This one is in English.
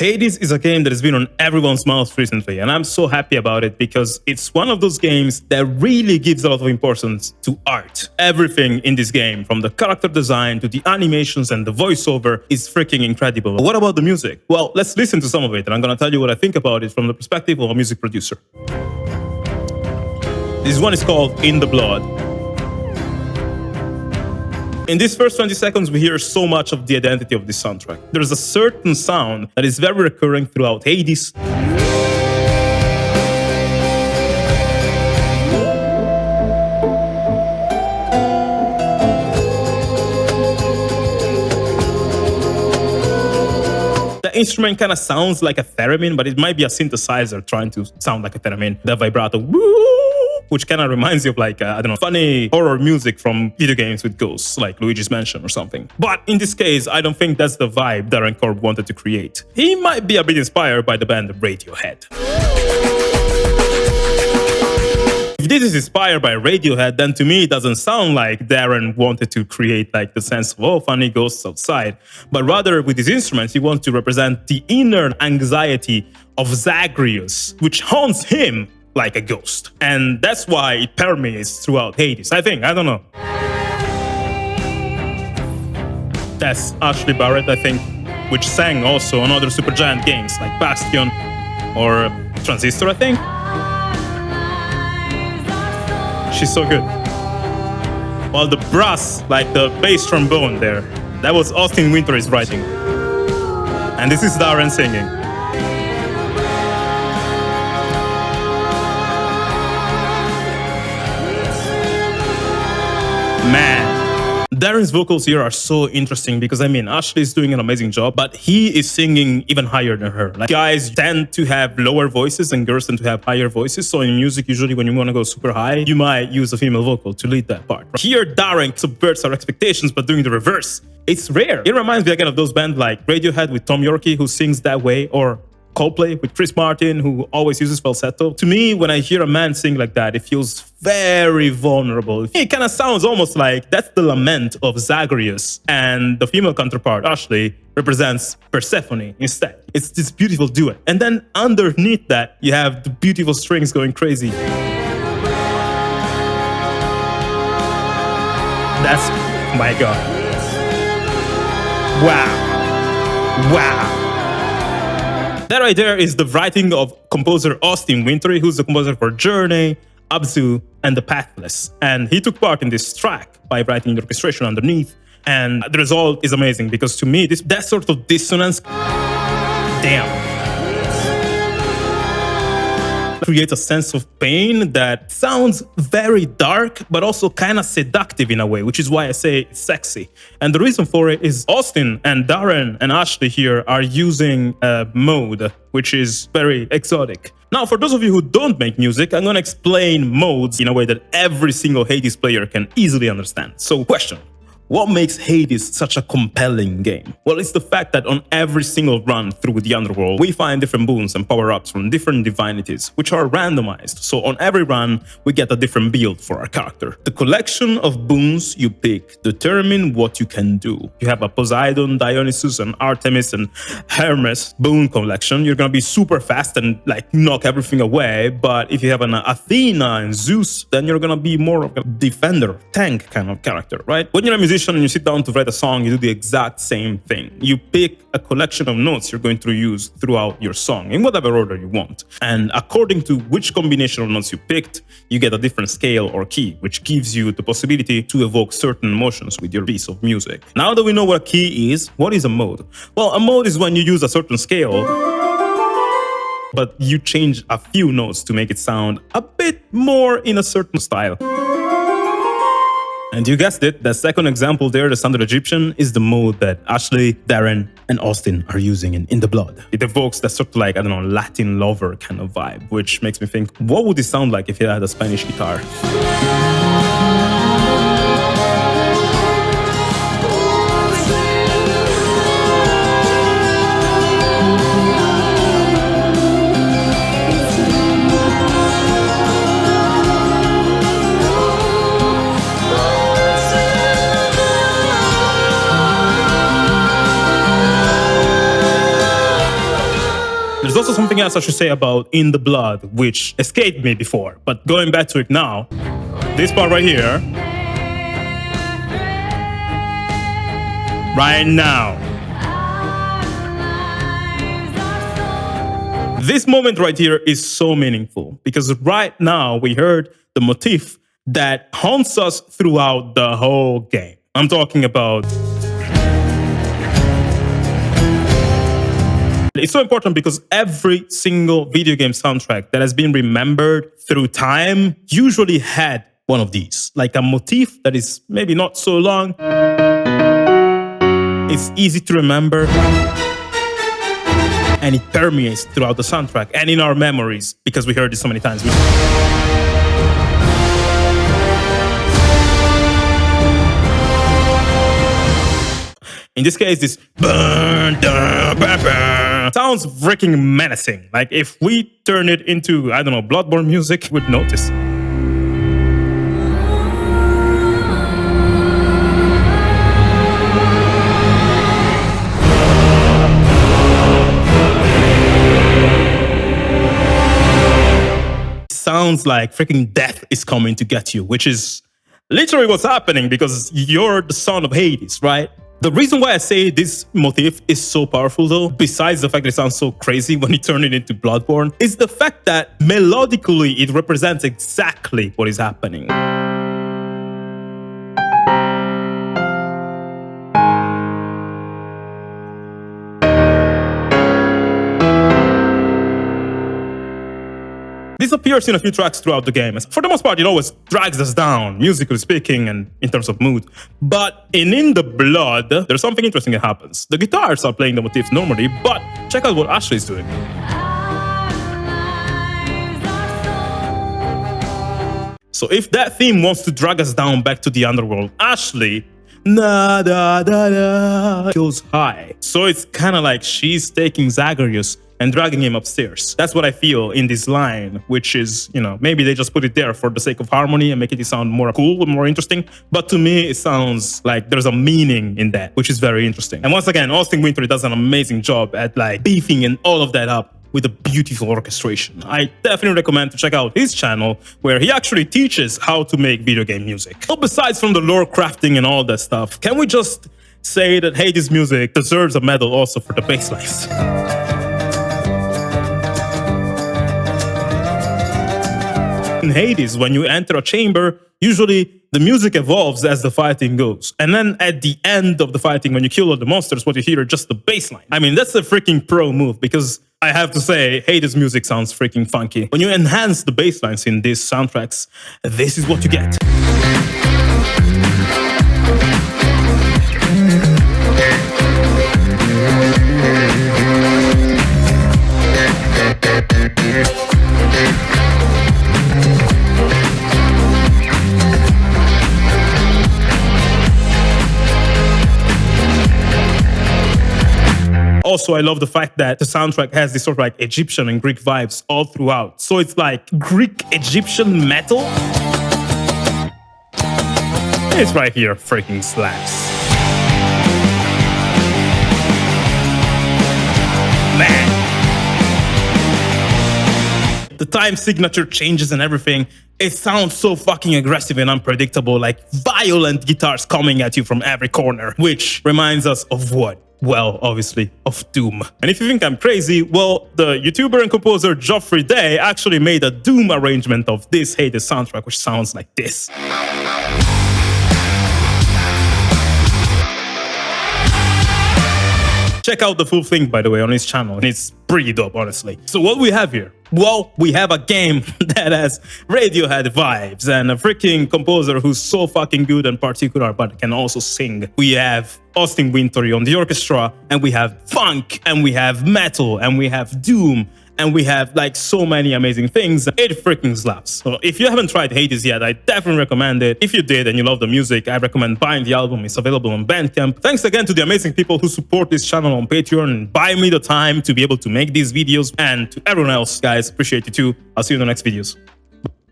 Hades is a game that has been on everyone's mouth recently, and I'm so happy about it because it's one of those games that really gives a lot of importance to art. Everything in this game, from the character design to the animations and the voiceover, is freaking incredible. But what about the music? Well, let's listen to some of it, and I'm gonna tell you what I think about it from the perspective of a music producer. This one is called In the Blood. In these first 20 seconds, we hear so much of the identity of this soundtrack. There's a certain sound that is very recurring throughout Hades. The instrument kind of sounds like a theremin, but it might be a synthesizer trying to sound like a theremin. The vibrato, woo, which kind of reminds you of like, I don't know, funny horror music from video games with ghosts, like Luigi's Mansion or something. But in this case, I don't think that's the vibe Darren Korb wanted to create. He might be a bit inspired by the band Radiohead. If this is inspired by Radiohead, then to me it doesn't sound like Darren wanted to create like the sense of, oh, funny ghosts outside, but rather with his instruments, he wants to represent the inner anxiety of Zagreus, which haunts him like a ghost. And that's why it permeates throughout Hades, I think. I don't know. That's Ashley Barrett, I think, which sang also on other Supergiant games like Bastion or Transistor, I think. She's so good. While the brass, like the bass trombone there, that was Austin Wintory's writing. And this is Darren singing. Man, Darren's vocals here are so interesting because, I mean, Ashley is doing an amazing job, but he is singing even higher than her. Like, guys tend to have lower voices and girls tend to have higher voices. So in music, usually when you want to go super high, you might use a female vocal to lead that part. Here, Darren subverts our expectations, but doing the reverse. It's rare. It reminds me again of those bands like Radiohead with Tom Yorke, who sings that way, or Coldplay with Chris Martin, who always uses falsetto. To me, when I hear a man sing like that, it feels very vulnerable. It kind of sounds almost like that's the lament of Zagreus, and the female counterpart, Ashley, represents Persephone instead. It's this beautiful duet. And then underneath that, you have the beautiful strings going crazy. That's, my God. Wow. Wow. That right there is the writing of composer Austin Wintory, who's the composer for Journey, Abzu, and The Pathless. And he took part in this track by writing the orchestration underneath. And the result is amazing because to me, that sort of dissonance, damn, creates a sense of pain that sounds very dark, but also kind of seductive in a way, which is why I say it's sexy. And the reason for it is Austin and Darren and Ashley here are using a mode, which is very exotic. Now, for those of you who don't make music, I'm going to explain modes in a way that every single Hades player can easily understand. So, question. What makes Hades such a compelling game? Well, it's the fact that on every single run through the underworld, we find different boons and power-ups from different divinities, which are randomized. So on every run, we get a different build for our character. The collection of boons you pick determine what you can do. You have a Poseidon, Dionysus, and Artemis, and Hermes boon collection. You're gonna be super fast and like knock everything away. But if you have an Athena and Zeus, then you're gonna be more of a defender, tank kind of character, right? When you're a musician, and you sit down to write a song, you do the exact same thing. You pick a collection of notes you're going to use throughout your song in whatever order you want. And according to which combination of notes you picked, you get a different scale or key, which gives you the possibility to evoke certain emotions with your piece of music. Now that we know what a key is, what is a mode? Well, a mode is when you use a certain scale, but you change a few notes to make it sound a bit more in a certain style. And you guessed it, the second example there, the Standard Egyptian, is the mode that Ashley, Darren, and Austin are using in the Blood. It evokes that sort of like, I don't know, Latin lover kind of vibe, which makes me think, what would it sound like if it had a Spanish guitar? There's also something else I should say about In the Blood, which escaped me before, but going back to it now, this part right here, right now, this moment right here is so meaningful because right now we heard the motif that haunts us throughout the whole game. I'm talking about... It's so important because every single video game soundtrack that has been remembered through time usually had one of these, like a motif that is maybe not so long, it's easy to remember, and it permeates throughout the soundtrack and in our memories because we heard it so many times. In this case, this sounds freaking menacing. Like if we turn it into, I don't know, Bloodborne music, you would notice. Sounds like freaking death is coming to get you, which is literally what's happening because you're the son of Hades, right? The reason why I say this motif is so powerful though, besides the fact that it sounds so crazy when you turn it into Bloodborne, is the fact that melodically it represents exactly what is happening. This appears in a few tracks throughout the game. For the most part, it always drags us down, musically speaking and in terms of mood. But in the Blood, there's something interesting that happens. The guitars are playing the motifs normally, but check out what Ashley is doing. So if that theme wants to drag us down back to the underworld, Ashley goes high. So it's kind of like she's taking Zagreus and dragging him upstairs. That's what I feel in this line, which is, you know, maybe they just put it there for the sake of harmony and make it sound more cool and more interesting. But to me, it sounds like there's a meaning in that, which is very interesting. And once again, Austin Wintory does an amazing job at like beefing and all of that up with a beautiful orchestration. I definitely recommend to check out his channel where he actually teaches how to make video game music. But besides from the lore crafting and all that stuff, can we just say that Hades music deserves a medal also for the bass lines? In Hades, when you enter a chamber, usually the music evolves as the fighting goes. And then at the end of the fighting, when you kill all the monsters, what you hear is just the bass line. I mean, that's a freaking pro move because I have to say, Hades music sounds freaking funky. When you enhance the bass lines in these soundtracks, this is what you get. Also, I love the fact that the soundtrack has this sort of like Egyptian and Greek vibes all throughout. So it's like Greek Egyptian metal. It's right here, freaking slaps. Man. The time signature changes and everything. It sounds so fucking aggressive and unpredictable, like violent guitars coming at you from every corner, which reminds us of what? Well, obviously, of Doom. And if you think I'm crazy, well, the YouTuber and composer Geoffrey Day actually made a Doom arrangement of this Hades soundtrack, which sounds like this. Check out the full thing, by the way, on his channel, and it's pretty dope, honestly. So what we have here? Well, we have a game that has Radiohead vibes and a freaking composer who's so fucking good and particular, but can also sing. We have Austin Wintory on the orchestra, and we have funk, and we have metal, and we have doom, and we have like so many amazing things. It freaking slaps. So if you haven't tried Hades yet, I definitely recommend it. If you did and you love the music, I recommend buying the album. It's available on Bandcamp. Thanks again to the amazing people who support this channel on Patreon and buy me the time to be able to make these videos. And to everyone else, guys, appreciate you too. I'll see you in the next videos.